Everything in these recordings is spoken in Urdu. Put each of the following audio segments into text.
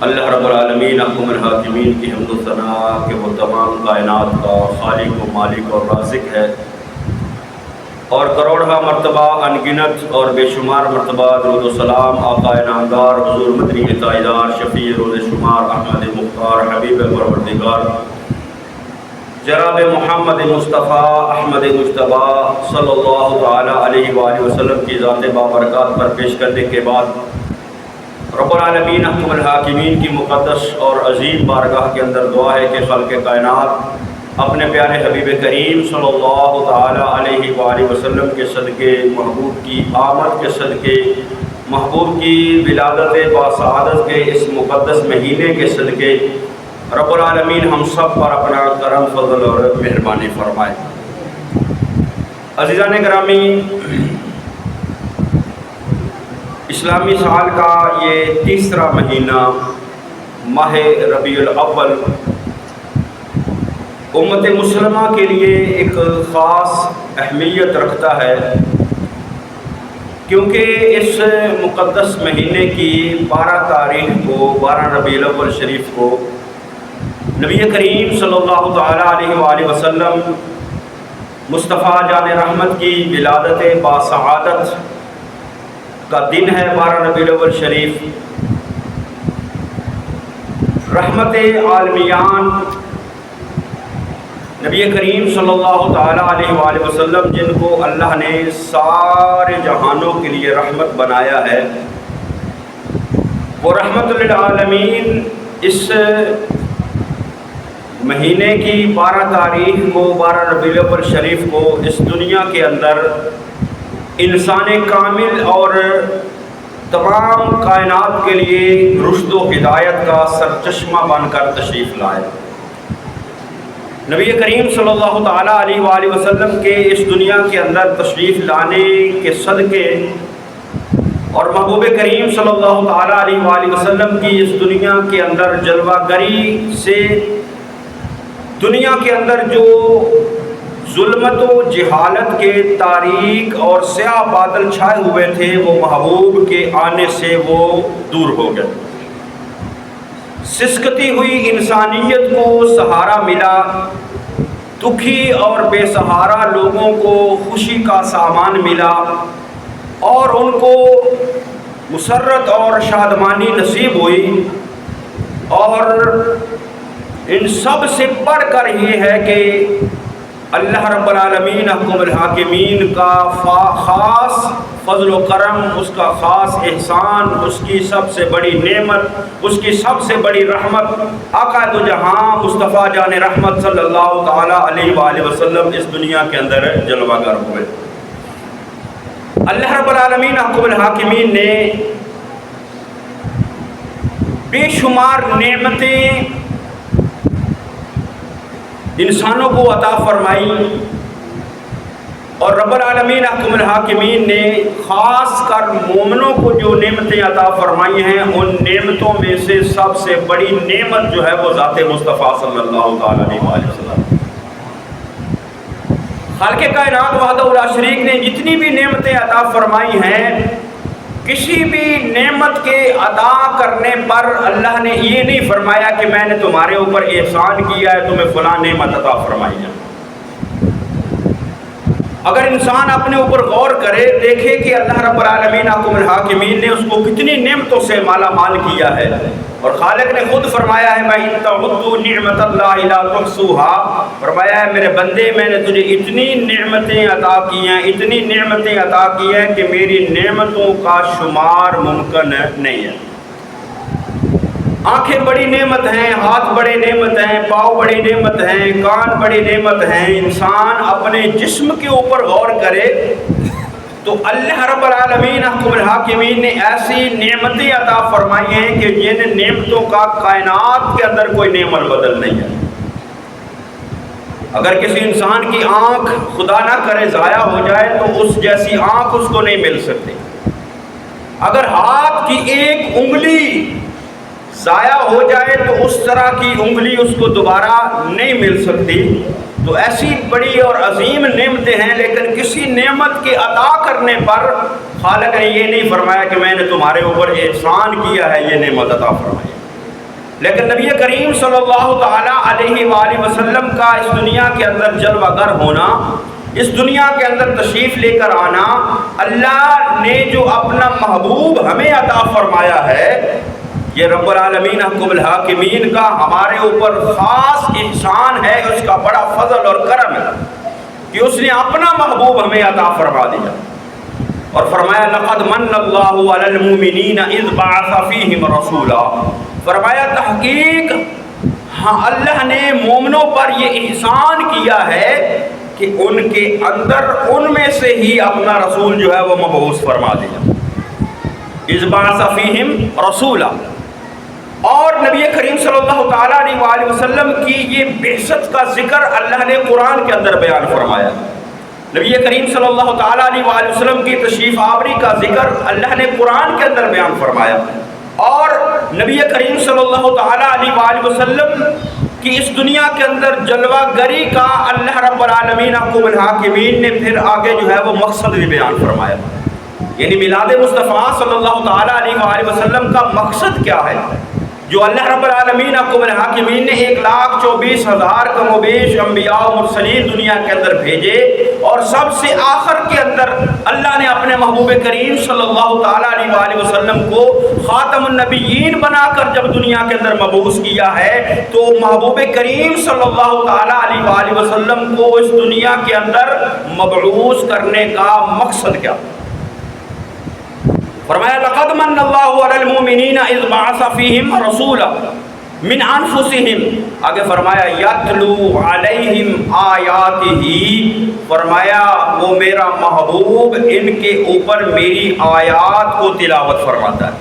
اللہ رب العالمین احکم الحاکمین کی حمد و ثنا کہ وہ تمام کائنات کا خالق و مالک اور رازق ہے، اور کروڑہ مرتبہ انگنت اور بے شمار مرتبہ درود و سلام آقا نامدار حضور مدنی تائیدار شفیع روز شمار احمد مختار حبیب پروردگار جناب محمد مصطفیٰ احمد مجتبیٰ صلی اللہ تعالیٰ علیہ وآلہ وسلم کی ذات بابرکات پر پیش کرنے کے بعد رب العالمین احکم الحاکمین کی مقدس اور عظیم بارگاہ کے اندر دعا ہے کہ خالق کائنات اپنے پیارے حبیب کریم صلی اللہ تعالیٰ علیہ وآلہ وسلم کے صدقے، محبوب کی آمد کے صدقے، محبوب کی ولادت باسعادت کے اس مقدس مہینے کے صدقے رب العالمین ہم سب پر اپنا کرم فضل اور مہربانی فرمائے۔ عزیزان گرامی، اسلامی سال کا یہ تیسرا مہینہ ماہ ربیع الاول امت مسلمہ کے لیے ایک خاص اہمیت رکھتا ہے، کیونکہ اس مقدس مہینے کی 12 تاریخ کو 12 ربیع الاول شریف کو نبی کریم صلی اللہ تعالیٰ علیہ وآلہ وسلم مصطفیٰ جان رحمت کی ولادت باسعادت کا دن ہے۔ 12 ربیع الاول شریف رحمت عالمیان نبی کریم صلی اللہ تعالیٰ علیہ وآلہ وسلم جن کو اللہ نے سارے جہانوں کے لیے رحمت بنایا ہے، وہ رحمت للعالمین اس مہینے کی 12 تاریخ کو 12 ربیع الاول شریف کو اس دنیا کے اندر انسان کامل اور تمام کائنات کے لیے رشد و ہدایت کا سرچشمہ بن کر تشریف لائے۔ نبی کریم صلی اللہ تعالیٰ علیہ وآلہ وسلم کے اس دنیا کے اندر تشریف لانے کے صدقے اور محبوب کریم صلی اللہ تعالیٰ علیہ وآلہ وسلم کی اس دنیا کے اندر جلوہ گری سے دنیا کے اندر جو ظلمت و جہالت کے تاریک اور سیاہ بادل چھائے ہوئے تھے وہ محبوب کے آنے سے وہ دور ہو گئے۔ سسکتی ہوئی انسانیت کو سہارا ملا، دکھی اور بے سہارا لوگوں کو خوشی کا سامان ملا، اور ان کو مسرت اور شادمانی نصیب ہوئی۔ اور ان سب سے بڑھ کر یہ ہے کہ اللہ رب العالمین احکم الحاکمین کا خاص فضل و کرم، اس کا خاص احسان، اس کی سب سے بڑی نعمت، اس کی سب سے بڑی رحمت آقا دو جہاں مصطفیٰ جان رحمت صلی اللہ تعالیٰ علیہ وآلہ وسلم اس دنیا کے اندر جلوہ گر ہوئے۔ اللہ رب العالمین احکم الحاکمین نے بے شمار نعمتیں انسانوں کو عطا فرمائی، اور رب العالمین احکم الحاکمین نے خاص کر مومنوں کو جو نعمتیں عطا فرمائی ہیں ان نعمتوں میں سے سب سے بڑی نعمت جو ہے وہ ذات مصطفیٰ صلی اللہ تعالیٰ علیہ وآلہ وسلم۔ خالق کائنات وحدہ لا شریک نے جتنی بھی نعمتیں عطا فرمائی ہیں، کسی بھی نعمت کے ادا کرنے پر اللہ نے یہ نہیں فرمایا کہ میں نے تمہارے اوپر احسان کیا ہے تمہیں فلاں نعمت عطا فرمائی ہے۔ اگر انسان اپنے اوپر غور کرے، دیکھے کہ اللہ رب العالمین احکم الحاکمین نے اس کو کتنی نعمتوں سے مالا مال کیا ہے، اور خالق نے خود فرمایا ہے وَإِن تَعُدُّوا نِعْمَةَ اللَّهِ لَا تُحْصُوهَا، فرمایا ہے میرے بندے میں نے تجھے اتنی نعمتیں عطا کی ہیں، اتنی نعمتیں عطا کی ہیں کہ میری نعمتوں کا شمار ممکن نہیں ہے۔ آنکھیں بڑی نعمت ہیں، ہاتھ بڑے نعمت ہیں، پاؤں بڑی نعمت ہیں، کان بڑی نعمت ہیں۔ انسان اپنے جسم کے اوپر غور کرے تو اللہ رب العالمین احکم الحاکمین نے ایسی نعمتیں عطا فرمائی ہیں کہ جن نعمتوں کا کائنات کے اندر کوئی نعمت بدل نہیں ہے۔ اگر کسی انسان کی آنکھ خدا نہ کرے ضائع ہو جائے تو اس جیسی آنکھ اس کو نہیں مل سکتی۔ اگر ہاتھ کی ایک انگلی ضائع ہو جائے تو اس طرح کی انگلی اس کو دوبارہ نہیں مل سکتی۔ تو ایسی بڑی اور عظیم نعمتیں ہیں، لیکن کسی نعمت کے عطا کرنے پر خالق نے یہ نہیں فرمایا کہ میں نے تمہارے اوپر احسان کیا ہے، یہ نعمت عطا فرمائی، لیکن نبی کریم صلی اللہ تعالیٰ علیہ وآلہ وسلم کا اس دنیا کے اندر جلوہ گر ہونا، اس دنیا کے اندر تشریف لے کر آنا، اللہ نے جو اپنا محبوب ہمیں عطا فرمایا ہے، یہ رب العالمین حکم الحاکمین کا ہمارے اوپر خاص احسان ہے، اس کا بڑا فضل اور کرم ہے کہ اس نے اپنا محبوب ہمیں عطا فرما دیا اور فرمایا لقد من اللہ علی المؤمنین اذ بعث فیہم رسولا، فرمایا تحقیق ہاں اللہ نے مومنوں پر یہ احسان کیا ہے کہ ان کے اندر ان میں سے ہی اپنا رسول جو ہے وہ مبعوث فرما دیا، اذ بعث فیہم رسولا۔ اور نبی کریم صلی اللہ تعالیٰ علیہ وآلہ وسلم کی یہ بعثت کا ذکر اللہ نے قرآن کے اندر بیان فرمایا، نبی کریم صلی اللہ تعالیٰ علیہ وآلہ وسلم کی تشریف آوری کا ذکر اللہ نے قرآن کے اندر بیان فرمایا، اور نبی کریم صلی اللہ تعالیٰ علیہ وآلہ وسلم کی اس دنیا کے اندر جلوہ گری کا اللہ رب العالمین حکم الحاکمین نے پھر آگے جو ہے وہ مقصد بھی بیان فرمایا، یعنی میلاد مصطفیٰ صلی اللہ تعالیٰ علیہ وآلہ وسلم کا مقصد کیا ہے، جو اللہ رب العالمین حکم الحاکمین نے 1,24,000 کم و بیش انبیاء و مرسلین دنیا کے اندر بھیجے، اور سب سے آخر کے اندر اللہ نے اپنے محبوب کریم صلی اللہ تعالیٰ علیہ وآلہ وسلم کو خاتم النبیین بنا کر جب دنیا کے اندر مبعوث کیا ہے، تو محبوب کریم صلی اللہ تعالیٰ علیہ وآلہ وسلم کو اس دنیا کے اندر مبعوث کرنے کا مقصد کیا؟ فرمایا لقد من اللہ علی المؤمنین اذ بعث فیہم رسولا من انفسہم، آگے فرمایا یتلو علیہم آیاتہ، فرمایا وہ میرا محبوب ان کے اوپر میری آیات کو تلاوت فرماتا ہے،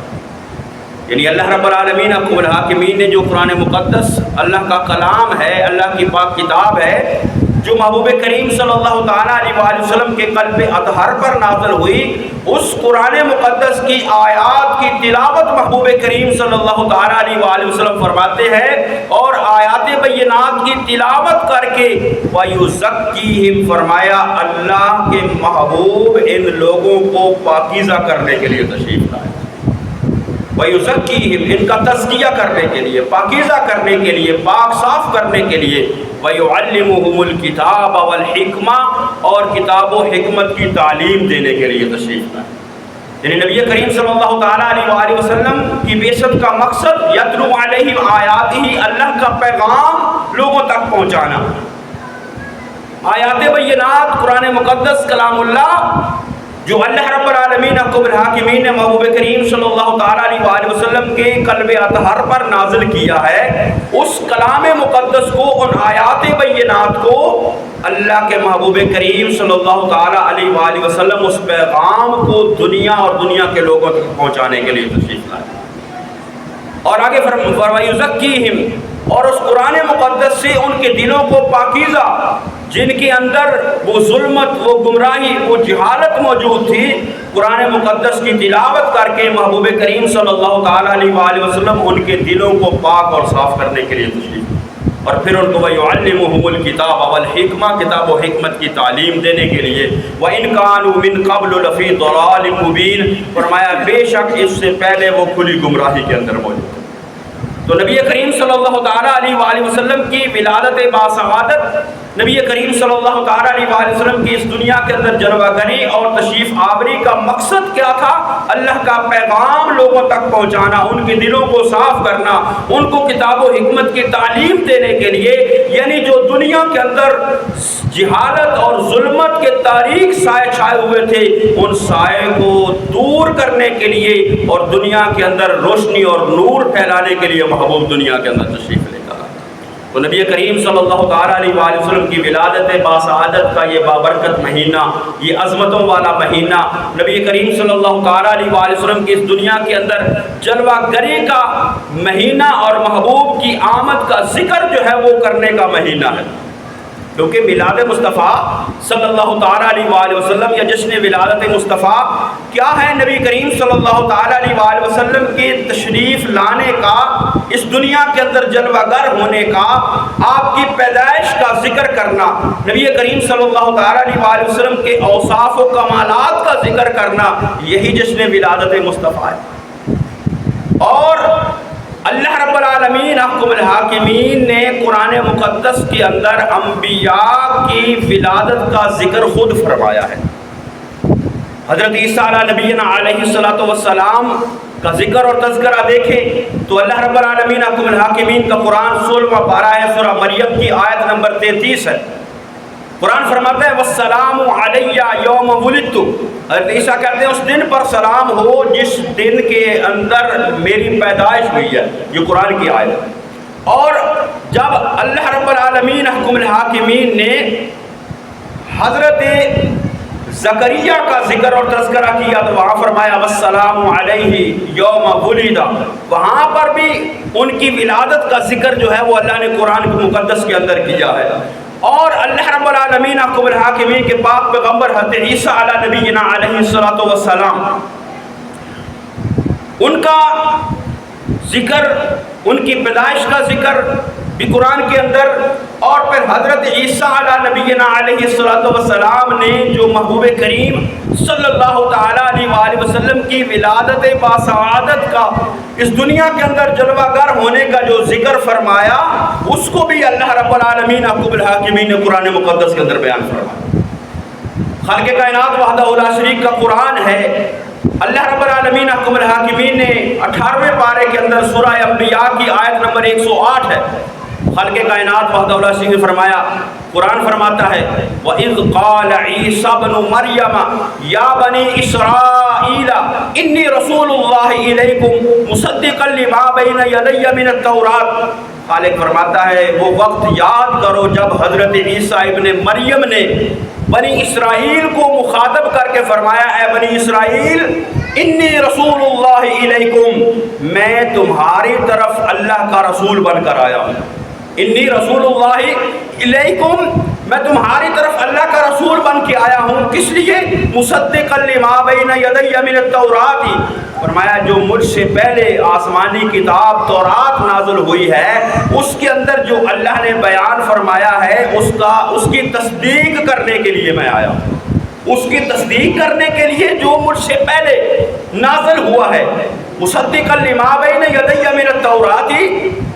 یعنی اللہ رب العالمین حکم الحاکمین نے جو قرآن مقدس اللہ کا کلام ہے، اللہ کی پاک کتاب ہے، جو محبوب کریم صلی اللہ تعالیٰ علیہ وآلہ وسلم کے قلب اطہر پر نازل ہوئی، اس قرآن مقدس کی آیات کی تلاوت محبوب کریم صلی اللہ تعالیٰ علیہ وآلہ وسلم فرماتے ہیں، اور آیات بینات کی تلاوت کر کے وَيُزَكِّيهِمْ، فرمایا اللہ کے محبوب ان لوگوں کو پاکیزہ کرنے کے لیے تشریف لائے، وَيُزَكِّيهِمْ، ان کا تزکیہ کرنے کے لیے، پاکیزہ کرنے کے لیے، پاک صاف کرنے کے لیے، وَيُعَلِّمُهُمُ الْكِتَابَ وَالْحِكْمَةَ، اور کتاب و حکمت کی تعلیم دینے کے لیے تشریف لائے، یعنی نبی کریم صلی اللہ تعالیٰ علیہ وآلہ وسلم کی بعثت کا مقصد یتلو علیہم آیاتہ، اللہ کا پیغام لوگوں تک پہنچانا، آیات بینات قرآن مقدس کلام اللہ جو اللہ رب العالمین حکم الحاکمین نے محبوب کریم صلی اللہ تعالیٰ علیہ وآلہ وسلم کے قلب اطہر پر نازل کیا ہے، اس کلام مقدس کو، ان آیات بینات کو اللہ کے محبوب کریم صلی اللہ تعالیٰ علیہ وآلہ وسلم اس پیغام کو دنیا اور دنیا کے لوگوں تک پہنچانے کے لیے تشریف لائے، اور آگے وَيُزَكِّيهِمْ، اور اس قرآن مقدس سے ان کے دلوں کو پاکیزہ، جن کے اندر وہ ظلمت، وہ گمراہی، وہ جہالت موجود تھی، قرآن مقدس کی تلاوت کر کے محبوب کریم صلی اللہ تعالیٰ علیہ وآلہ وسلم ان کے دلوں کو پاک اور صاف کرنے کے لیے تشریف، اور پھر ان کو وَيُعَلِّمُهُمُ الْكِتَابَ وَالْحِكْمَةَ، کتاب و حکمت کی تعلیم دینے کے لیے، وَإِنْ كَانُوا مِنْ قَبْلُ لَفِي ضَلَالٍ مُبِينٍ، فرمایا بے شک اس سے پہلے وہ کھلی گمراہی کے اندر موجود تھے۔ تو نبی کریم صلی اللہ تعالیٰ علیہ وآلہ وسلم کی ولادت باسعادت، نبی کریم صلی اللہ تعالیٰ علیہ وآلہ وسلم کی اس دنیا کے اندر جلوہ گری اور تشریف آوری کا مقصد کیا تھا؟ اللہ کا پیغام لوگوں تک پہنچانا، ان کے دلوں کو صاف کرنا، ان کو کتاب و حکمت کی تعلیم دینے کے لیے، یعنی جو دنیا کے اندر جہالت اور ظلمت کے تاریک سائے چھائے ہوئے تھے، ان سائے کو دور کرنے کے لیے اور دنیا کے اندر روشنی اور نور پھیلانے کے لیے محبوب دنیا کے اندر تشریف لے کر آئے۔ تو نبی کریم صلی اللہ تعالیٰ علیہ وآلہ وسلم کی ولادت باسعادت کا یہ بابرکت مہینہ، یہ عظمتوں والا مہینہ، نبی کریم صلی اللہ تعالیٰ علیہ وآلہ وسلم کی اس دنیا کے اندر جلوہ گری کا مہینہ اور محبوب کی آمد کا ذکر جو ہے وہ کرنے کا مہینہ ہے۔ کیونکہ میلاد مصطفیٰ صلی اللہ تعالیٰ علیہ وآلہ وسلم یا جشن ولادت مصطفیٰ کیا ہے؟ نبی کریم صلی اللہ تعالیٰ علیہ وآلہ وسلم کے تشریف لانے کا، اس دنیا کے اندر جلوہ گر ہونے کا، آپ کی پیدائش کا ذکر کرنا، نبی کریم صلی اللہ تعالیٰ علیہ وآلہ وسلم کے اوصاف و کمالات کا ذکر کرنا، یہی جشن ولادت مصطفیٰ ہے۔ اور اللہ رب العالمین احکم الحاکمین نے قرآن مقدس کے اندر انبیاء کی ولادت کا ذکر خود فرمایا ہے۔ حضرت عیسیٰ علیہ نبینا علیہ الصلوۃ والسلام کا ذکر اور تذکرہ دیکھیں تو اللہ رب العالمین احکم الحاکمین کا قرآن 16واں پارہ ہے، سورہ مریم کی آیت نمبر 33 ہے۔ قرآن فرماتا ہے وَالسَّلَامُ عَلَيَّ يَوْمَ وُلِدتُّ، حضرت عیسیٰ کہتے ہیں اس دن پر سلام ہو جس دن کے اندر میری پیدائش ہوئی ہے، یہ قرآن کی آیت ہے۔ اور جب اللہ رب العالمین احکم الحاکمین نے حضرت زکریا کا ذکر اور تذکرہ کیا تو وہاں فرمایا وَالسَّلَامُ عَلَيْهِ يَوْمَ وُلِدَ، وہاں پر بھی ان کی ولادت کا ذکر جو ہے وہ اللہ نے قرآن مقدس کے اندر کیا ہے۔ اور اللہ رب العالمین احکم الحاکمین کے پاک پیغمبر حضرت عیسیٰ علیہ نبینا علیہ الصلوۃ والسلام، ان کا ذکر، ان کی پیدائش کا ذکر بھی قرآن کے اندر، اور پھر حضرت عیسیٰ علیہ نبینا علیہ الصلوۃ والسلام نے جو محبوب کریم صلی اللہ تعالیٰ علیہ وآلہ وسلم کی ولادت باسعادت کا، اس دنیا کے اندر جلوہ گر ہونے کا جو ذکر فرمایا، اس کو بھی اللہ رب العالمین احکم الحاکمین نے قرآن مقدس کے اندر بیان فرمایا۔ خالق کائنات وحدہ لا شریک کا قرآن ہے۔ اللہ رب العالمین احکم الحاکمین نے 18ویں پارے کے اندر سورہ انبیاء کی آیت نمبر 108 ہے، خالق کائنات وحدہ لا شریک نے فرمایا، قرآن فرماتا ہے وَإِذْ قَالَ عِيسَى ابْنُ مَرْيَمَ يَا بَنِي إِسْرَائِيلَ إِنِّي رَسُولُ اللَّهِ إِلَيْكُمْ مُصَدِّقًا لِمَا بَيْنَ يَدَيَّ مِنَ التَّوْرَاةِ، خالق فرماتا ہے وہ وقت یاد کرو جب حضرت عیسیٰ ابن مریم نے بنی اسرائیل کو مخاطب کر کے فرمایا اے بنی اسرائیل انی رسول اللہ علیکم، میں تمہاری طرف اللہ کا رسول بن کر آیا ہوں۔ انی رسول اللہ علیکم، میں تمہاری طرف اللہ کا رسول بن کے آیا ہوں، کس لیے؟ مصدقا لما بین یدی من التوراۃ، فرمایا جو مجھ سے پہلے آسمانی کتاب تورات نازل ہوئی ہے اس کے اندر جو اللہ نے بیان فرمایا ہے اس کی تصدیق کرنے کے لیے میں آیا ہوں، اس کی تصدیق کرنے کے لیے جو مجھ سے پہلے نازل ہوا ہے، مصدقا لما بین یدی من التوراۃ۔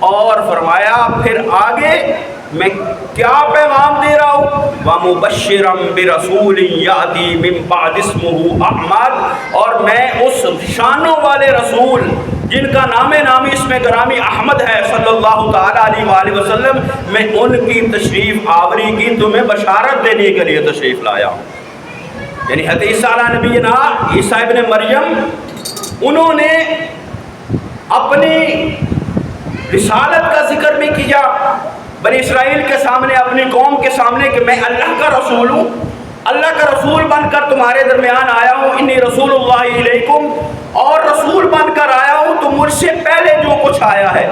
اور فرمایا پھر آگے میں کیا پیغام دے رہا ہوں، وَمُبَشِّرًا بِرَسُولٍ يَأْتِي مِن بَعْدِ اسْمُهُ أَحْمَدُ، اور میں اس شانوں والے رسول جن کا نامی اس میں گرامی احمد ہے صلی اللہ تعالیٰ علیہ وآلہ وسلم، میں ان کی تشریف آوری کی تمہیں بشارت دینے کے لیے تشریف لایا ہوں۔ یعنی حضرت عیسیٰ علیہ نبینا عیسیٰ ابن مریم، انہوں نے اپنی رسالت کا ذکر بھی کیا بنی اسرائیل کے سامنے، اپنی قوم کے سامنے کہ میں اللہ کا رسول ہوں، اللہ کا رسول بن کر تمہارے درمیان آیا ہوں، انی رسول اللہ علیکم، اور رسول بن کر آیا ہوں تو مجھ سے پہلے جو کچھ آیا ہے،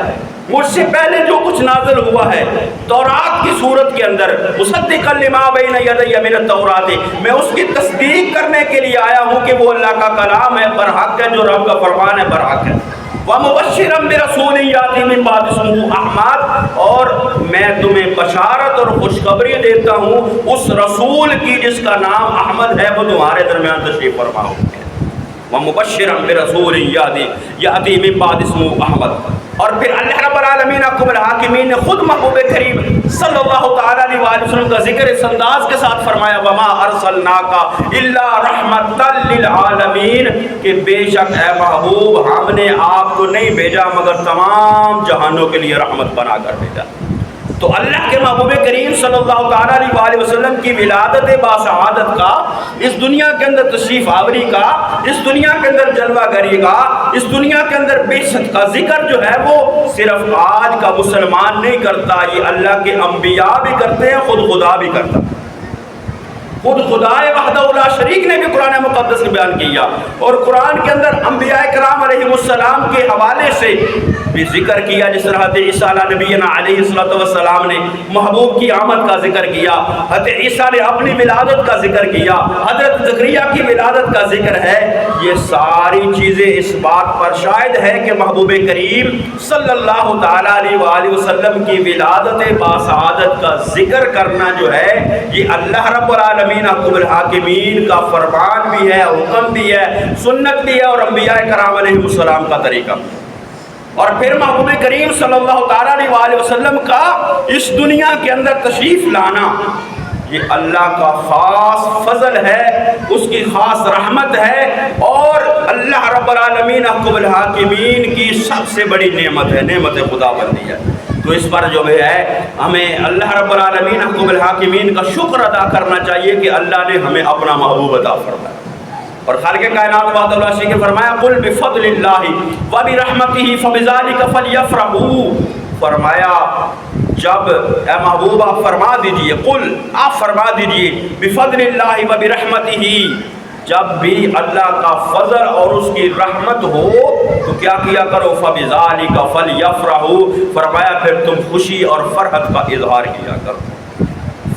مجھ سے پہلے جو کچھ نازل ہوا ہے تورات کی صورت کے اندر، مصدقا لما بین یدی من التوراۃ، میں اس کی تصدیق کرنے کے لیے آیا ہوں کہ وہ اللہ کا کلام ہے، برحق ہے، جو رب کا فرمان ہے برحق ہے۔ وَمُبَشِّرًا بِرَسُولٍ يَأْتِي مِن بَعْدِ اسْمُهُ أَحْمَدُ، اور میں تمہیں بشارت اور خوشخبری دیتا ہوں اس رسول کی جس کا نام احمد ہے، وہ تمہارے درمیان تشریف فرما ہوں گے۔ وَمُبَشِّرًا بِرَسُولٍ يَأْتِي مِن بَعْدِ اسْمُهُ أَحْمَدُ۔ اور پھر اللہ رب العالمین احکم الحاکمین نے خود محبوب کریم صلی اللہ تعالیٰ علیہ وآلہ وسلم کا ذکر اس انداز کے ساتھ فرمایا وَمَا أَرْسَلْنَاكَ إِلَّا رَحْمَةً لِّلْعَالَمِينَ، کہ بے شک اے محبوب ہم نے آپ کو نہیں بھیجا مگر تمام جہانوں کے لیے رحمت بنا کر بھیجا۔ تو اللہ کے محبوب کریم صلی اللہ تعالیٰ علیہ وآلہ وسلم کی ولادت باسعادت کا، اس دنیا کے اندر تشریف آوری کا، اس دنیا کے اندر جلوہ گری کا، اس دنیا کے اندر بعثت کا ذکر جو ہے وہ صرف آج کا مسلمان نہیں کرتا، یہ اللہ کے انبیاء بھی کرتے ہیں، خود خدا بھی کرتا۔ خود خدائے وحدہ لا شریک نے بھی قرآن مقدس میں بیان کیا، اور قرآن کے اندر انبیاء کرام علیہ السلام کے حوالے سے بھی ذکر کیا، جس طرح حضرت عیسیٰ نبینا علیہ السلام نے محبوب کی آمد کا ذکر کیا، حضرت عیسیٰ نے اپنی ولادت کا ذکر کیا، حضرت زکریا کی ولادت کا ذکر ہے۔ یہ ساری چیزیں اس بات پر شاہد ہے کہ محبوب کریم صلی اللہ تعالیٰ علیہ وآلہ وسلم کی ولادت باسعادت کا ذکر کرنا جو ہے یہ اللہ رب العالمین حکم الحاکمین کا فرمان بھی ہے، حکم بھی ہے، سنت بھی ہے، اور انبیاء کرام علیہ السلام کا طریقہ۔ اور پھر محبوب کریم صلی اللہ تعالیٰ علیہ وآلہ وسلم کا اس دنیا کے اندر تشریف لانا یہ اللہ کا خاص فضل ہے، اس کی خاص رحمت ہے، اور اللہ رب العالمین حکم الحاکمین کی سب سے بڑی نعمت ہے، نعمت خدا بندی ہے۔ تو اس پر جو ہے ہمیں اللہ رب العالمین حکم الحاکمین کا شکر ادا کرنا چاہیے کہ اللہ نے ہمیں اپنا محبوب عطا فرمایا۔ اور خالق کائنات وحدہ لا شریک نے فرمایا قل بفضل اللہ وبرحمتہ فبذلک فلیفرحوا، فرمایا جب اے محبوب آپ فرما دیجئے، قل آپ فرما دیجئے بفضل اللہ وبرحمتہ، جب بھی اللہ کا فضل اور اس کی رحمت ہو تو کیا کیا کرو، فبذلک فلیفرحوا، فرمایا پھر تم خوشی اور فرحت کا اظہار کیا کرو۔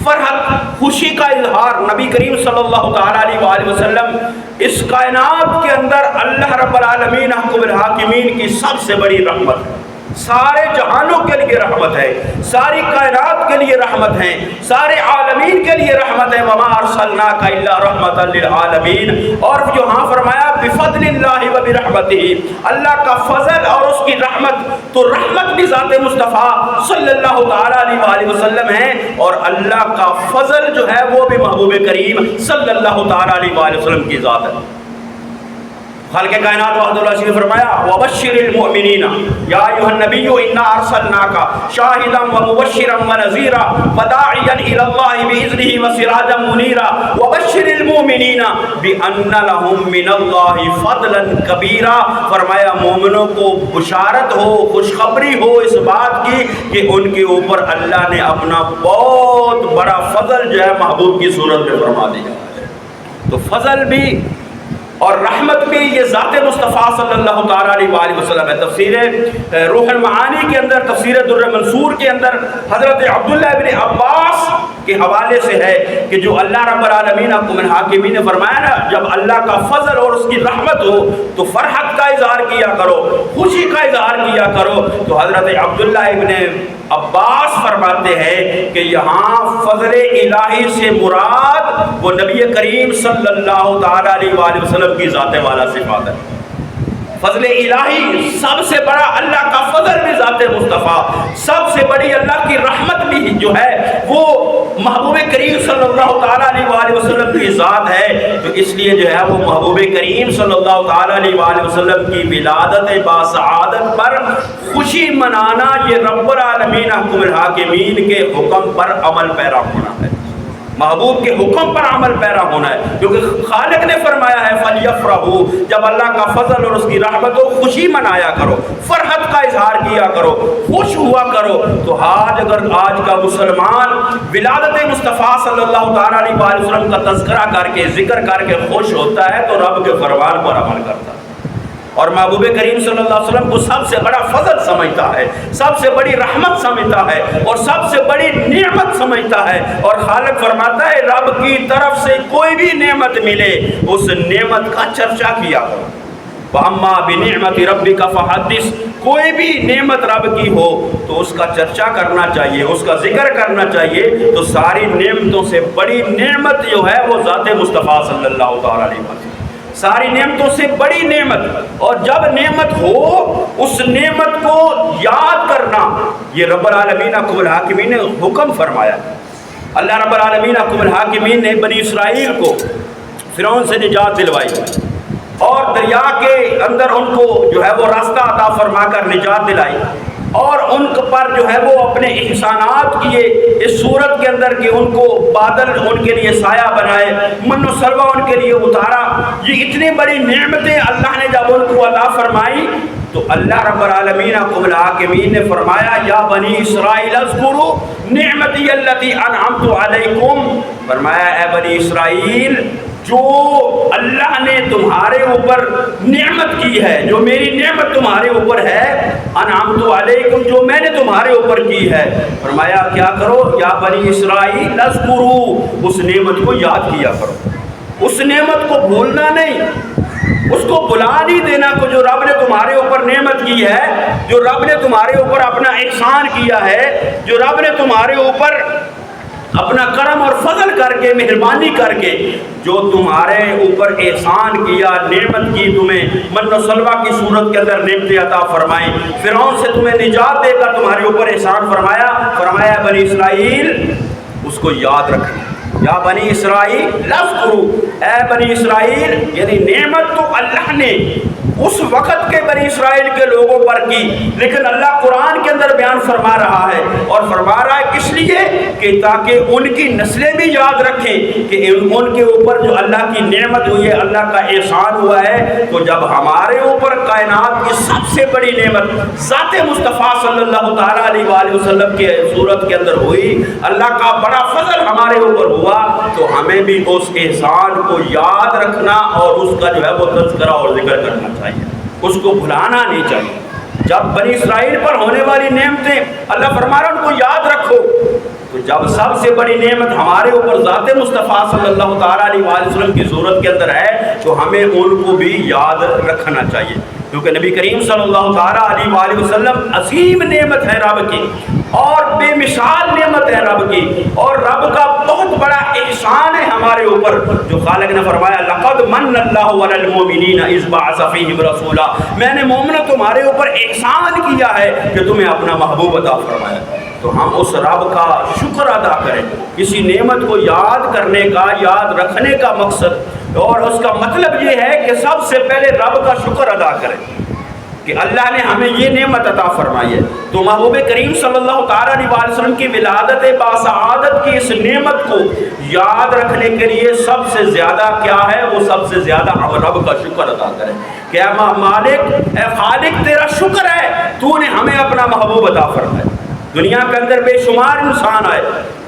فرحت، خوشی کا اظہار، نبی کریم صلی اللہ تعالیٰ علیہ وآلہ وسلم اس کائنات کے اندر اللہ رب العالمین حکم الحاکمین کی سب سے بڑی رحمت ہے، سارے جہانوں کے لیے رحمت ہے، ساری کائنات کے لیے رحمت ہے، سارے عالمین کے لیے رحمت ہے، وما ارسلناک الا رحمتا للعالمین۔ اور یہاں فرمایا بفضل اللہ وبرحمتہ، اللہ کا فضل اور اس کی رحمت، تو رحمت بھی ذات مصطفیٰ صلی اللہ تعالیٰ علیہ وآلہ وسلم ہے، اور اللہ کا فضل جو ہے وہ بھی محبوب کریم صلی اللہ تعالیٰ علیہ وآلہ وسلم کی ذات ہے۔ خالق کائنات وحدہ لا شریک نے فرمایا وبشر المؤمنین یا ایھا النبی انا ارسلناک شاہدا ومبشرا ونذیرا وداعیا الی اللہ باذنہ وسراجا منیرا وبشر المؤمنین بان لهم من اللہ فضلا کبیرا، فرمایا مومنوں کو بشارت ہو، خوشخبری ہو اس بات کی کہ ان کے اوپر اللہ نے اپنا بہت بڑا فضل جو ہے محبوب کی صورت میں فرما دیا ہے۔ تو فضل بھی اور رحمت بھی یہ ذات مصطفیٰ صلی اللہ تعالیٰ علیہ وآلہ وسلم ہے۔ تفسیر روح المعانی کے اندر، تفسیر در منصور کے اندر حضرت عبداللہ بن عباس کے حوالے سے ہے کہ جو اللہ رب العالمین حکم الحاکمین نے فرمایا نا، جب اللہ کا فضل اور اس کی رحمت ہو تو فرحت کا اظہار کیا کرو، خوشی کا اظہار کیا کرو۔ تو حضرت عبداللہ ابن عباس فرماتے ہیں کہ یہاں فضل الہی سے مراد وہ نبی کریم صلی اللہ تعالیٰ علیہ وآلہ وسلم کی ذات والا صفات ہے۔ فضل الہی سب سے بڑا اللہ کا فضل بھی ذات مصطفیٰ، سب سے بڑی اللہ کی رحمت بھی جو ہے وہ محبوب کریم صلی اللہ تعالیٰ علیہ وآلہ وسلم کی ذات ہے۔ تو اس لیے جو ہے وہ محبوب کریم صلی اللہ تعالیٰ علیہ وآلہ وسلم کی ولادت باسعادت پر خوشی منانا یہ رب العالمین حکم الحاکمین کے حکم پر عمل پیرا ہونا ہے، محبوب کے حکم پر عمل پیرا ہونا ہے، کیونکہ خالق نے فرمایا ہے فلیفرحوا، جب اللہ کا فضل اور اس کی رحمت ہو خوشی منایا کرو، فرحت کا اظہار کیا کرو، خوش ہوا کرو۔ تو اگر آج کا مسلمان ولادت مصطفیٰ صلی اللہ تعالیٰ علیہ وآلہ وسلم کا تذکرہ کر کے ذکر کر کے خوش ہوتا ہے تو رب کے فرمان پر عمل کرتا ہے، اور محبوب کریم صلی اللہ علیہ وسلم کو سب سے بڑا فضل سمجھتا ہے، سب سے بڑی رحمت سمجھتا ہے، اور سب سے بڑی نعمت سمجھتا ہے۔ اور خالق فرماتا ہے رب کی طرف سے کوئی بھی نعمت ملے اس نعمت کا چرچا کیا کرو، وَأَمَّا بِنِعْمَةِ رَبِّكَ فَحَدِّثْ، کوئی بھی نعمت رب کی ہو تو اس کا چرچا کرنا چاہیے، اس کا ذکر کرنا چاہیے۔ تو ساری نعمتوں سے بڑی نعمت جو ہے وہ ذات مصطفیٰ صلی اللہ تعالیٰ علیہ وسلم، ساری نعمتوں سے بڑی نعمت، اور جب نعمت ہو اس نعمت کو یاد کرنا یہ رب العالمین حکم الحاکمین نے حکم فرمایا۔ اللہ رب العالمین حکم الحاکمین نے بنی اسرائیل کو فرعون سے نجات دلوائی اور دریا کے اندر ان کو جو ہے وہ راستہ عطا فرما کر نجات دلائی، اور ان پر جو ہے وہ اپنے احسانات کیے اس صورت کے اندر کہ ان کو بادل ان کے لیے سایہ بنائے، من و سلوہ ان کے لیے اتارا۔ یہ اتنی بڑی نعمتیں اللہ نے جب ان کو عطا فرمائی تو اللہ رب العالمین حکم الحاکمین نے فرمایا یا بنی اسرائیل اذکروا نعمتی التی انعمت علیکم، فرمایا اے بنی اسرائیل جو اللہ نے تمہارے اوپر نعمت کی ہے، جو میری نعمت تمہارے اوپر ہے، انعمت علیکم جو میں نے تمہارے اوپر کی ہے، فرمایا کیا کرو یا بنی اسرائیل اذکروا، اس نعمت کو یاد کیا کرو، اس نعمت کو بھولنا نہیں، اس کو بلا نہیں دینا کو جو رب نے تمہارے اوپر نعمت کی ہے، جو رب نے تمہارے اوپر اپنا احسان کیا ہے، جو رب نے تمہارے اوپر اپنا کرم اور فضل کر کے مہربانی کر کے جو تمہارے اوپر احسان کیا، نعمت کی، تمہیں من و سلوہ کی صورت کے اندر نعمتیں عطا فرمائیں، فرعون سے تمہیں نجات دے کر تمہارے اوپر احسان فرمایا بنی اسرائیل اس کو یاد رکھنا، یا بنی اسرائیل اذکروا، اے بنی اسرائیل، یعنی نعمت تو اللہ نے اس وقت کے بنی اسرائیل کے لوگوں پر کی، لیکن اللہ قرآن کے اندر بیان فرما رہا ہے، اور فرما رہا ہے کس لیے کہ تاکہ ان کی نسلیں بھی یاد رکھیں کہ ان کے اوپر جو اللہ کی نعمت ہوئی ہے، اللہ کا احسان ہوا ہے، تو جب ہمارے اوپر کائنات کی سب سے بڑی نعمت ذات مصطفیٰ صلی اللہ تعالیٰ علیہ وآلہ وسلم کے صورت کے اندر ہوئی، اللہ کا بڑا فضل ہمارے اوپر ہوا، تو ہمیں بھی اس احسان کو یاد رکھنا اور اس کا جو ہے وہ تذکرہ اور ذکر کرنا چاہیے، اس کو بھلانا نہیں چاہیے۔ جب بنی اسرائیل پر ہونے والی نعمتیں اللہ فرما رہا ان کو یاد رکھو، تو جب سب سے بڑی نعمت ہمارے اوپر ذات مصطفیٰ صلی اللہ تعالیٰ علیہ وآلہ وسلم کی صورت کے اندر ہے تو ہمیں ان کو بھی یاد رکھنا چاہیے، کیونکہ نبی کریم صلی اللہ تعالیٰ علیہ وآلہ وسلم عظیم نعمت ہے رب کی اور بے مثال نعمت ہے رب کی، اور رب کا بہت بڑا احسان ہے ہمارے اوپر، جو خالق نے فرمایا لقد من اللہ علی المؤمنین اذ بعث فیہم رسولا، میں نے مومنوں تمہارے اوپر احسان کیا ہے کہ تمہیں اپنا محبوب عطا فرمایا۔ تو ہم اس رب کا شکر ادا کریں، کسی نعمت کو یاد کرنے کا، یاد رکھنے کا مقصد اور اس کا مطلب یہ ہے کہ سب سے پہلے رب کا شکر ادا کریں کہ اللہ نے ہمیں یہ نعمت عطا فرمائی ہے۔ تو محبوب کریم صلی اللہ تعالیٰ علیہ وسلم کی ولادت باسعادت کی اس نعمت کو یاد رکھنے کے لیے سب سے زیادہ کیا ہے، وہ سب سے زیادہ ہم رب کا شکر ادا کریں کہ اے مالک، اے خالق تیرا شکر ہے تو نے ہمیں اپنا محبوب عطا فرمایا۔ دنیا کے اندر بے شمار انسان آئے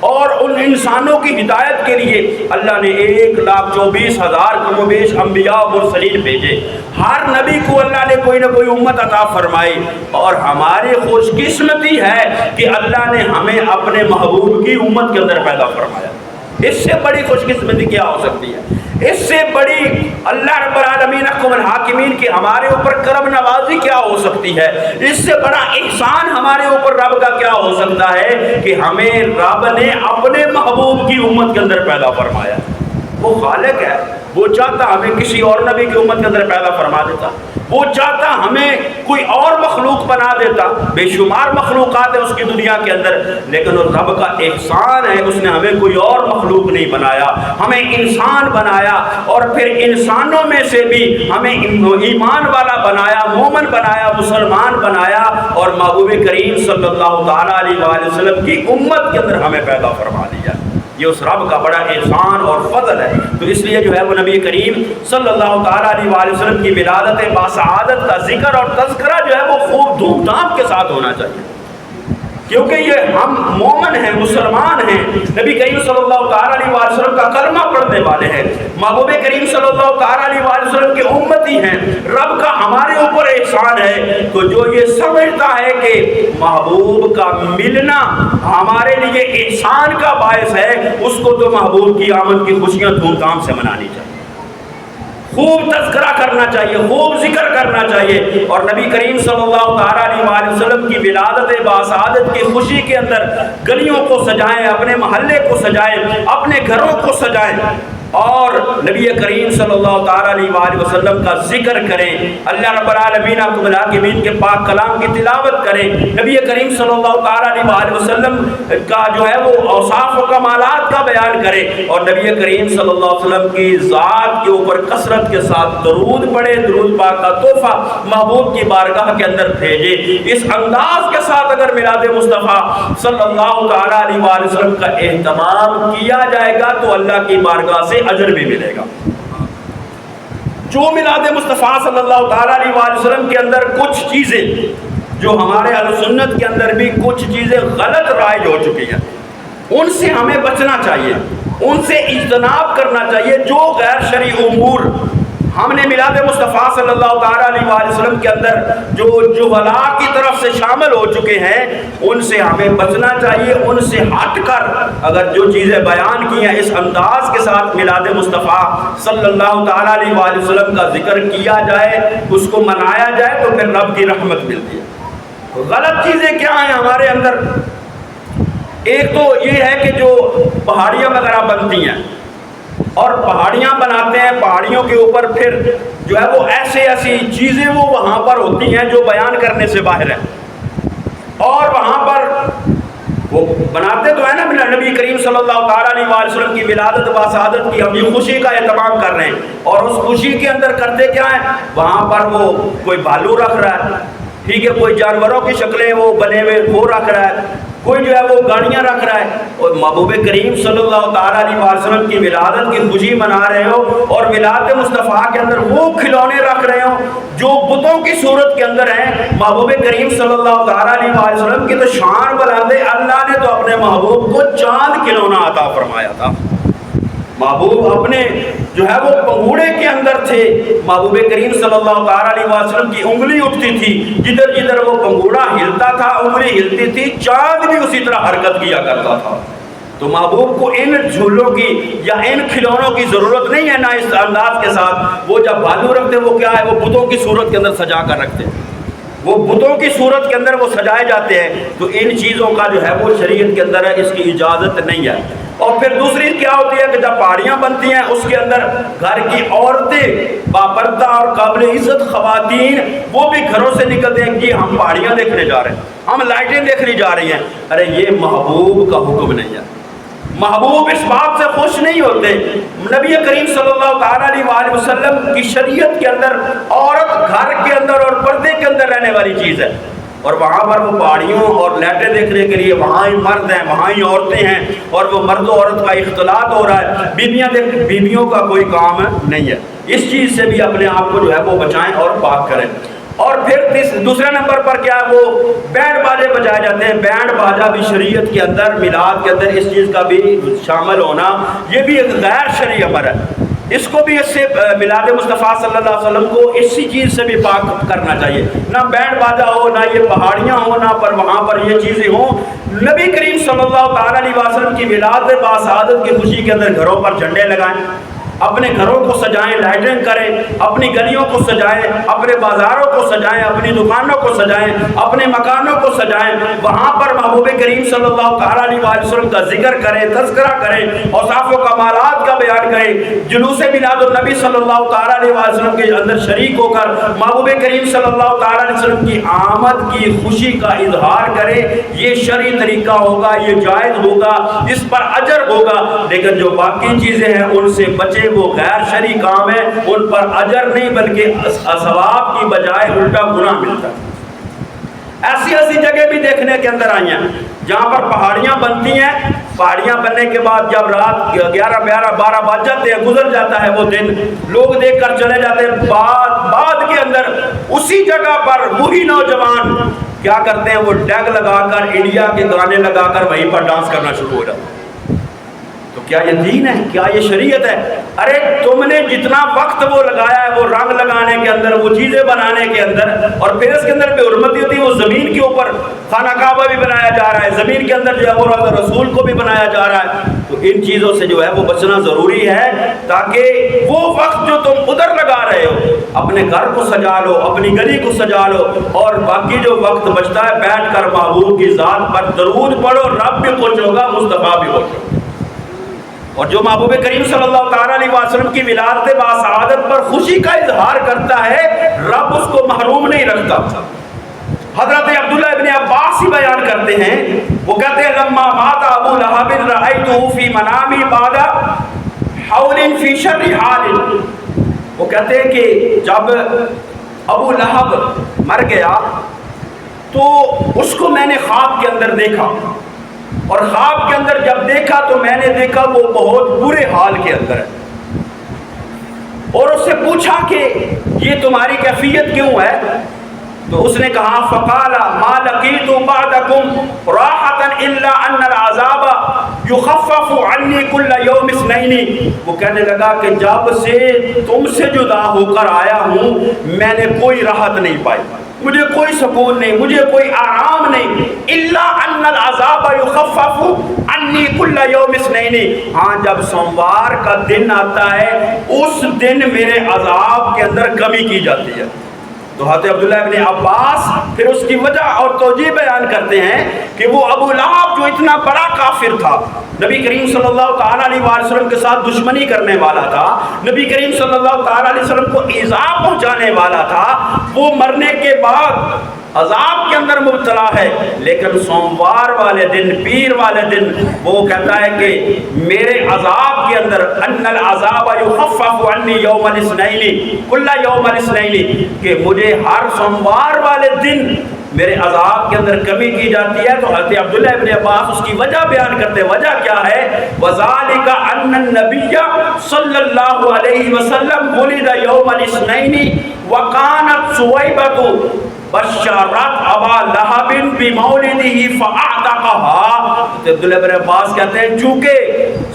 اور ان انسانوں کی ہدایت کے لیے اللہ نے 1,24,000 کم و بیش انبیاء و مرسلین بھیجے، ہر نبی کو اللہ نے کوئی نہ کوئی امت عطا فرمائی، اور ہماری خوش قسمتی ہے کہ اللہ نے ہمیں اپنے محبوب کی امت کے اندر پیدا فرمایا۔ اس سے بڑی خوش قسمتی کیا ہو سکتی ہے؟ اس سے بڑی اللہ رب العالمین حکم الحاکمین کی ہمارے اوپر کرم نوازی کیا ہو سکتی ہے؟ اس سے بڑا احسان ہمارے اوپر رب کا کیا ہو سکتا ہے کہ ہمیں رب نے اپنے محبوب کی امت کے اندر پیدا فرمایا۔ وہ خالق ہے، وہ چاہتا ہمیں کسی اور نبی کی امت کے اندر پیدا فرما دیتا، وہ چاہتا ہمیں کوئی اور مخلوق بنا دیتا، بے شمار مخلوقات ہیں اس کی دنیا کے اندر، لیکن اس رب کا احسان ہے اس نے ہمیں کوئی اور مخلوق نہیں بنایا، ہمیں انسان بنایا، اور پھر انسانوں میں سے بھی ہمیں ایمان والا بنایا، مومن بنایا، مسلمان بنایا، اور محبوب کریم صلی اللہ تعالیٰ علیہ وآلہ وسلم کی امت کے اندر ہمیں پیدا فرما دیا۔ یہ اس رب کا بڑا احسان اور فضل ہے۔ تو اس لیے جو ہے وہ نبی کریم صلی اللہ تعالیٰ علیہ وآلہ وسلم کی ولادت باسعادت کا ذکر اور تذکرہ جو ہے وہ خوب دھوم دھام کے ساتھ ہونا چاہیے، کیونکہ یہ ہم مومن ہیں، مسلمان ہیں، نبی کریم صلی اللہ تعالیٰ علیہ وآلہ وسلم کا کلمہ پڑھنے والے ہیں، محبوب کریم صلی اللہ تعالیٰ علیہ وآلہ وسلم کے امتی ہیں، رب کا ہمارے اوپر احسان ہے۔ تو جو یہ سمجھتا ہے کہ محبوب کا ملنا ہمارے لیے احسان کا باعث ہے، اس کو تو محبوب کی آمد کی خوشیاں دھوم دھام سے منانی چاہیے، خوب تذکرہ کرنا چاہیے، خوب ذکر کرنا چاہیے، اور نبی کریم صلی اللہ تعالیٰ علیہ وآلہ وسلم کی ولادت باسعادت کی خوشی کے اندر گلیوں کو سجائیں، اپنے محلے کو سجائیں، اپنے گھروں کو سجائیں، اور نبی کریم صلی اللہ تعالیٰ علیہ وآلہ وسلم کا ذکر کریں، اللہ رب العالمین حکم الحاکمین کے پاک کلام کی تلاوت کریں، نبی کریم صلی اللہ تعالیٰ علیہ وآلہ وسلم کا جو ہے وہ اوصاف و کمالات کا بیان کریں، اور نبی کریم صلی اللہ علیہ وسلم کی ذات کے اوپر کثرت کے ساتھ درود پڑھیں، درود پاک کا تحفہ محبوب کی بارگاہ کے اندر بھیجیں۔ اس انداز کے ساتھ اگر میلاد مصطفیٰ صلی اللہ تعالیٰ علیہ وآلہ وسلم کا اہتمام کیا جائے گا تو اللہ کی بارگاہ سے اجر بھی ملے گا۔ جو میلاد مصطفیٰ صلی اللہ تعالیٰ علیہ وآلہ وسلم کے اندر کچھ چیزیں جو ہمارے اہل سنت کے اندر بھی کچھ چیزیں غلط رائج ہو چکی ہیں، ان سے ہمیں بچنا چاہیے، ان سے اجتناب کرنا چاہیے۔ جو غیر شرعی امور ہم نے میلاد مصطفیٰ صلی اللہ تعالیٰ علیہ وآلہ وسلم کے اندر جو جہلاء کی طرف سے شامل ہو چکے ہیں، ان سے ہمیں بچنا چاہیے۔ ان سے ہٹ کر اگر جو چیزیں بیان کی ہیں اس انداز کے ساتھ میلاد مصطفیٰ صلی اللہ تعالیٰ علیہ وآلہ وسلم کا ذکر کیا جائے، اس کو منایا جائے، تو پھر رب کی رحمت ملتی ہے۔ غلط چیزیں کیا ہیں ہمارے اندر؟ ایک تو یہ ہے کہ جو پہاڑیاں وغیرہ بنتی ہیں اور پہاڑیاں بناتے ہیں، پہاڑیوں کے اوپر پھر جو ہے وہ ایسی چیزیں وہ وہاں پر ہوتی ہیں جو بیان کرنے سے باہر ہیں، اور وہاں پر وہ بناتے تو ہے نا نبی کریم صلی اللہ تعالیٰ علیہ وآلہ وسلم کی ولادت باسعادت کی ہم یہ خوشی کا اہتمام کر رہے ہیں، اور اس خوشی کے اندر کرتے کیا ہیں؟ وہاں پر وہ کوئی بھالو رکھ رہا ہے، ٹھیک ہے، کوئی جانوروں کی شکلیں وہ بنے ہوئے وہ رکھ رہا ہے، کوئی جو ہے وہ گاڑیاں رکھ رہا ہے، اور محبوب کریم صلی اللہ تعالیٰ علیہ وسلم کی ولادت کی خوشی منا رہے ہو، اور ولادت مصطفیٰ کے اندر وہ کھلونے رکھ رہے ہو جو بتوں کی صورت کے اندر ہیں۔ محبوب کریم صلی اللہ تعالیٰ علیہ وسلم کی تو شان بلند ہے، اللہ نے تو اپنے محبوب کو چاند کھلونا عطا فرمایا تھا۔ محبوب اپنے جو ہے وہ پنگوڑے کے اندر تھے، محبوب کریم صلی اللہ تعالیٰ علیہ وسلم کی انگلی اٹھتی تھی، جدھر جدھر وہ پنگوڑا ہلتا تھا انگلی ہلتی تھی، چاند بھی اسی طرح حرکت کیا کرتا تھا۔ تو محبوب کو ان جھولوں کی یا ان کھلونوں کی ضرورت نہیں ہے، نہ اس انداز کے ساتھ وہ جب بھالو رکھتے وہ کیا ہے، وہ بتوں کی صورت کے اندر سجا کر رکھتے، وہ بتوں کی صورت کے اندر وہ سجائے جاتے ہیں۔ تو ان چیزوں کا جو ہے وہ شریعت کے اندر ہے، اس کی اجازت نہیں ہے۔ اور پھر دوسری کیا ہوتی ہے کہ جب پہاڑیاں بنتی ہیں اس کے اندر گھر کی عورتیں باپردہ اور قابل عزت خواتین وہ بھی گھروں سے نکلتے ہیں کہ ہم پہاڑیاں دیکھنے جا رہے ہیں، ہم لائٹیں دیکھنے جا رہی ہیں۔ ارے یہ محبوب کا حکم نہیں ہے، محبوب اس بات سے خوش نہیں ہوتے۔ نبی کریم صلی اللہ تعالیٰ علیہ وآلہ وسلم کی شریعت کے اندر عورت گھر کے اندر اور پردے کے اندر رہنے والی چیز ہے، اور وہاں پر وہ پہاڑیوں اور لائٹیں دیکھنے کے لیے وہاں ہی مرد ہیں، وہاں ہی عورتیں ہیں، اور وہ مرد و عورت کا اختلاط ہو رہا ہے۔ بیویوں کا کوئی کام نہیں ہے، اس چیز سے بھی اپنے آپ کو جو ہے وہ بچائیں اور پاک کریں۔ اور پھر دوسرے نمبر پر کیا ہے، وہ بینڈ باجے بجائے جاتے ہیں۔ بینڈ باجا بھی شریعت کے اندر میلاد کے اندر اس چیز کا بھی شامل ہونا یہ بھی ایک غیر شرعی امر ہے، اس کو بھی اس سے میلاد مصطفیٰ صلی اللہ علیہ وسلم کو اسی چیز سے بھی پاک کرنا چاہیے، نہ بینڈ باجا ہو، نہ یہ پہاڑیاں ہوں، نہ پر وہاں پر یہ چیزیں ہوں۔ نبی کریم صلی اللہ تعالیٰ علیہ وسلم کی ولادت باسعادت کی خوشی کے اندر گھروں پر جھنڈے لگائیں، اپنے گھروں کو سجائیں، لائٹنگ کریں، اپنی گلیوں کو سجائیں، اپنے بازاروں کو سجائیں، اپنی دکانوں کو سجائیں، اپنے مکانوں کو سجائیں، وہاں پر محبوب کریم صلی اللہ تعالیٰ علیہ وسلم کا ذکر کریں، تذکرہ کریں، اوصاف و کمالات کا بیان کریں، جلوس میلاد النبی صلی اللہ تعالیٰ علیہ وسلم کے اندر شریک ہو کر محبوب کریم صلی اللہ تعالیٰ علیہ وسلم کی آمد کی خوشی کا اظہار کریں۔ یہ شرعی طریقہ ہوگا، یہ جائز ہوگا، اس پر اجر ہوگا۔ لیکن جو باقی چیزیں ہیں ان سے بچے، وہ غیر شرعی کام ہے، ان پر اجر نہیں بلکہ ثواب کی بجائے الٹا گناہ ملتا ہے۔ ایسی جگہ بھی دیکھنے کے اندر آئی ہیں جہاں پر پہاڑیاں بنتی ہیں، پہاڑیاں بننے کے بعد جب رات 11 12 بج جاتے ہیں، گزر جاتا ہے وہ دن، لوگ دیکھ کر چلے جاتے ہیں، بعد کے اندر اسی جگہ پر وہی نوجوان کیا کرتے ہیں، وہ ڈیگ لگا کر انڈیا کے گانے لگا کر وہیں پر ڈانس کرنا شروع ہو جاتا ہے۔ تو کیا یہ دین ہے؟ کیا یہ شریعت ہے؟ ارے تم نے جتنا وقت وہ لگایا ہے وہ رنگ لگانے کے اندر، وہ چیزیں بنانے کے اندر، اور پھر اس کے اندر بے حرمتی ہوتی ہے، وہ زمین کے اوپر خانہ کعبہ بھی بنایا جا رہا ہے، زمین کے اندر جو ہے وہ روضہ رسول کو بھی بنایا جا رہا ہے۔ تو ان چیزوں سے جو ہے وہ بچنا ضروری ہے، تاکہ وہ وقت جو تم ادھر لگا رہے ہو اپنے گھر کو سجا لو، اپنی گلی کو سجا لو، اور باقی جو وقت بچتا ہے بیٹھ کر محبوب کی ذات پر درود پڑھو، رب بھی خوش ہوگا، مصطفیٰ بھی خوش ہوگا۔ اور جو محبوب کریم صلی اللہ تعالیٰ علیہ وسلم کی ولادت باسعادت پر خوشی کا اظہار کرتا ہے، رب اس کو محروم نہیں رکھتا۔ حضرت عبداللہ ابن عباس ہی بیان کرتے ہیں، وہ کہتے ہیں لما مات ابو لہب رأیتہ فی منامی بعد حول فی شر حال۔ وہ کہتے ہیں کہ جب ابو لہب مر گیا تو اس کو میں نے خواب کے اندر دیکھا، اور خواب کے اندر جب دیکھا تو میں نے دیکھا وہ بہت برے حال کے اندر ہے۔ اور اس سے پوچھا کہ یہ تمہاری کیفیت کیوں ہے؟ تو اس نے کہا فقال ما لقيت بعدكم راحة الا ان العذاب يخفف عني كل يوم اثنين. وہ کہنے لگا کہ جب سے تم سے جدا ہو کر آیا ہوں میں نے کوئی راحت نہیں پائی، مجھے کوئی سکون نہیں، مجھے کوئی آرام نہیں. الا ان العذاب يخفف عني كل يوم اثنين. ہاں جب سوموار کا دن آتا ہے اس دن میرے عذاب کے اندر کمی کی جاتی ہے. تو حضرت عبداللہ ابن عباس پھر اس کی وجہ اور توجیہ بیان کرتے ہیں کہ وہ ابو لہب جو اتنا بڑا کافر تھا، نبی کریم صلی اللہ تعالیٰ علیہ وسلم کے ساتھ دشمنی کرنے والا تھا، نبی کریم صلی اللہ تعالیٰ علیہ وسلم کو ایذا پہنچانے والا تھا، وہ مرنے کے بعد عذاب کے اندر مبتلا ہے، لیکن سوموار والے دن، پیر والے دن وہ کہتا ہے کہ میرے عذاب کے اندر ان العذاب یخفف عنی یوم الاثنین کل یوم الاثنین، کہ مجھے ہر سوموار والے دن میرے عذاب کے اندر کمی کی جاتی ہے. تو حضرت عبداللہ ابن عباس اس کی وجہ بیان کرتے ہیں. وجہ کیا ہے؟ وذالک ان النبی صلی اللہ علیہ وسلم ولد یوم الاثنین وکانت ثویبۃ بشارت ابا لہب بمولدہ فاعتقها. عبداللہ ابن عباس کہتے ہیں چونکہ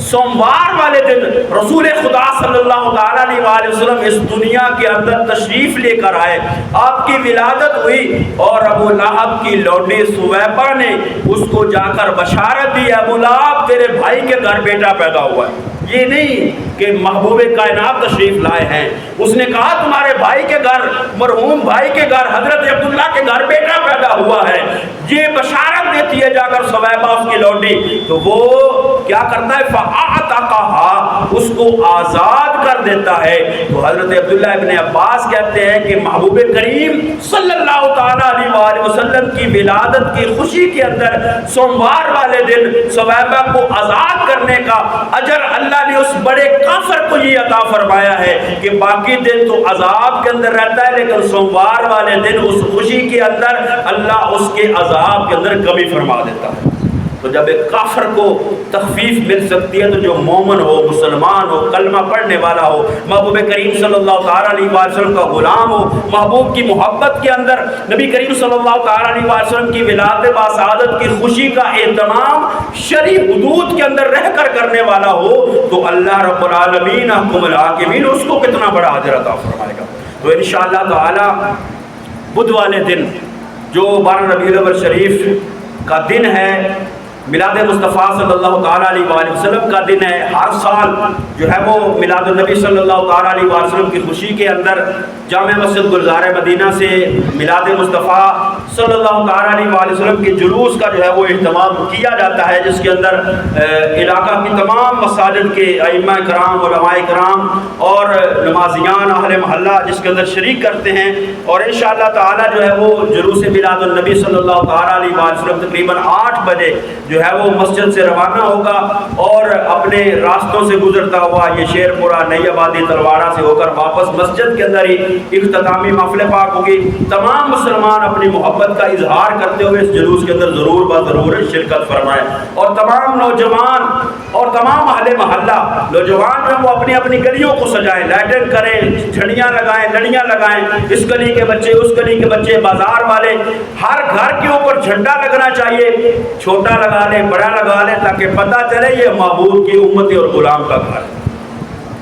سوموار والے دن رسول خدا صلی اللہ تعالیٰ علیہ وآلہ وسلم اس دنیا کے اندر تشریف لے کر آئے، آپ کی ولادت ہوئی اور ابو لہب کی لونڈی ثویبہ نے اس کو جا کر بشارت دی، ابو لہب تیرے بھائی کے گھر بیٹا پیدا ہوا ہے. یہ نہیں کہ محبوب کائنات تشریف لائے ہیں، اس نے کہا تمہارے بھائی کے گھر، مرحوم بھائی کے گھر، حضرت عبداللہ کے گھر بیٹا پیدا ہوا ہے. یہ بشارت دیتی ہے جا کر ثویبہ اس کی لونڈی. تو وہ کیا کرتا ہے؟ فاعتقها، اس کو آزاد کر دیتا ہے. تو حضرت عبداللہ ابن عباس کہتے ہیں کہ محبوب کریم صلی اللہ تعالیٰ علیہ وآلہ وسلم کی ولادت کی خوشی کے اندر سوموار والے دن ثویبہ کو آزاد کرنے کا اجر اللہ نے اس بڑے کافر کو یہ عطا فرمایا ہے کہ باقی دن تو عذاب کے اندر رہتا ہے، لیکن سوموار والے دن اس خوشی کے اندر اللہ اس کے عذاب کے اندر کمی فرما دیتا ہے. تو جب ایک کافر کو تخفیف مل سکتی ہے تو جو مومن ہو، مسلمان ہو، کلمہ پڑھنے والا ہو، محبوب کریم صلی اللہ تعالیٰ علیہ وسلم کا غلام ہو، محبوب کی محبت کے اندر نبی کریم صلی اللہ تعالیٰ علیہ وسلم کی ولادت باسعادت کی خوشی کا اہتمام شرعی حدود کے اندر رہ کر کرنے والا ہو تو اللہ رب العالمین احکم الحاکمین اس کو کتنا بڑا اجر عطا فرمائے گا. تو انشاءاللہ تعالیٰ بدھ والے دن جو 12 ربیع الاول شریف کا دن ہے، میلاد مصطفیٰ صلی اللہ تعالیٰ علیہ وآلہ وسلم کا دن ہے. ہر سال جو ہے وہ میلاد النبی صلی اللہ تعالیٰ علیہ وآلہ وسلم کی خوشی کے اندر جامع مسجد گلزار مدینہ سے میلاد مصطفیٰ صلی اللہ تعالیٰ علیہ وآلہ وسلم کے جلوس کا جو ہے وہ اہتمام کیا جاتا ہے، جس کے اندر علاقہ کی تمام مساجد کے ائمہ کرام، علماء کرام اور نمازیان اہل محلہ جس کے اندر شریک کرتے ہیں. اور انشاءاللہ تعالیٰ جو ہے وہ جلوس میلاد النبی صلی اللہ تعالیٰ علیہ وآلہ وسلم تقریباً 8 بجے جو ہے وہ مسجد سے روانہ ہوگا اور اپنے راستوں سے گزرتا ہوا یہ شیر پورہ، نئی آبادی، تلوارہ سے ہو کر واپس مسجد کے اندر ہی اختتامی محفل پاک ہوگی. تمام مسلمان اپنی محبت کا اظہار کرتے ہوئے اس جلوس کے اندر ضرور بضرور شرکت فرمائیں. اور تمام نوجوان اور تمام اہل محلہ نوجوان جو وہ اپنی اپنی گلیوں کو سجائیں، لائٹنگ کریں، جھنڈیاں لگائیں، لڑیاں لگائیں. اس گلی کے بچے، اس گلی کے بچے، بازار والے، ہر گھر کے اوپر جھنڈا لگنا چاہیے. چھوٹا لگا لیں، بڑا لگا لیں، تاکہ پتہ چلے یہ محبوب کی امتی اور غلام کا گھر ہے.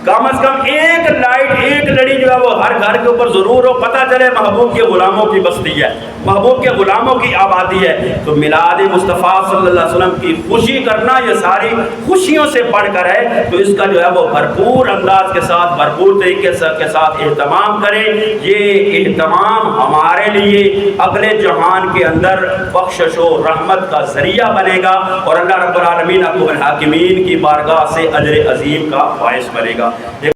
کم از کم ایک لائٹ، ایک لڑی جو ہے وہ ہر گھر کے اوپر ضرور ہو، پتہ چلے محبوب کے غلاموں کی بستی ہے، محبوب کے غلاموں کی آبادی ہے. تو میلاد مصطفیٰ صلی اللہ علیہ وسلم کی خوشی کرنا یہ ساری خوشیوں سے بڑھ کر ہے. تو اس کا جو ہے وہ بھرپور انداز کے ساتھ، بھرپور طریقے کے ساتھ اہتمام کریں. یہ اہتمام ہمارے لیے اگلے جہان کے اندر بخشش و رحمت کا ذریعہ بنے گا اور اللہ رب العالمین احکم الحاکمین کی بارگاہ سے اجر عظیم کا باعث بنے گا.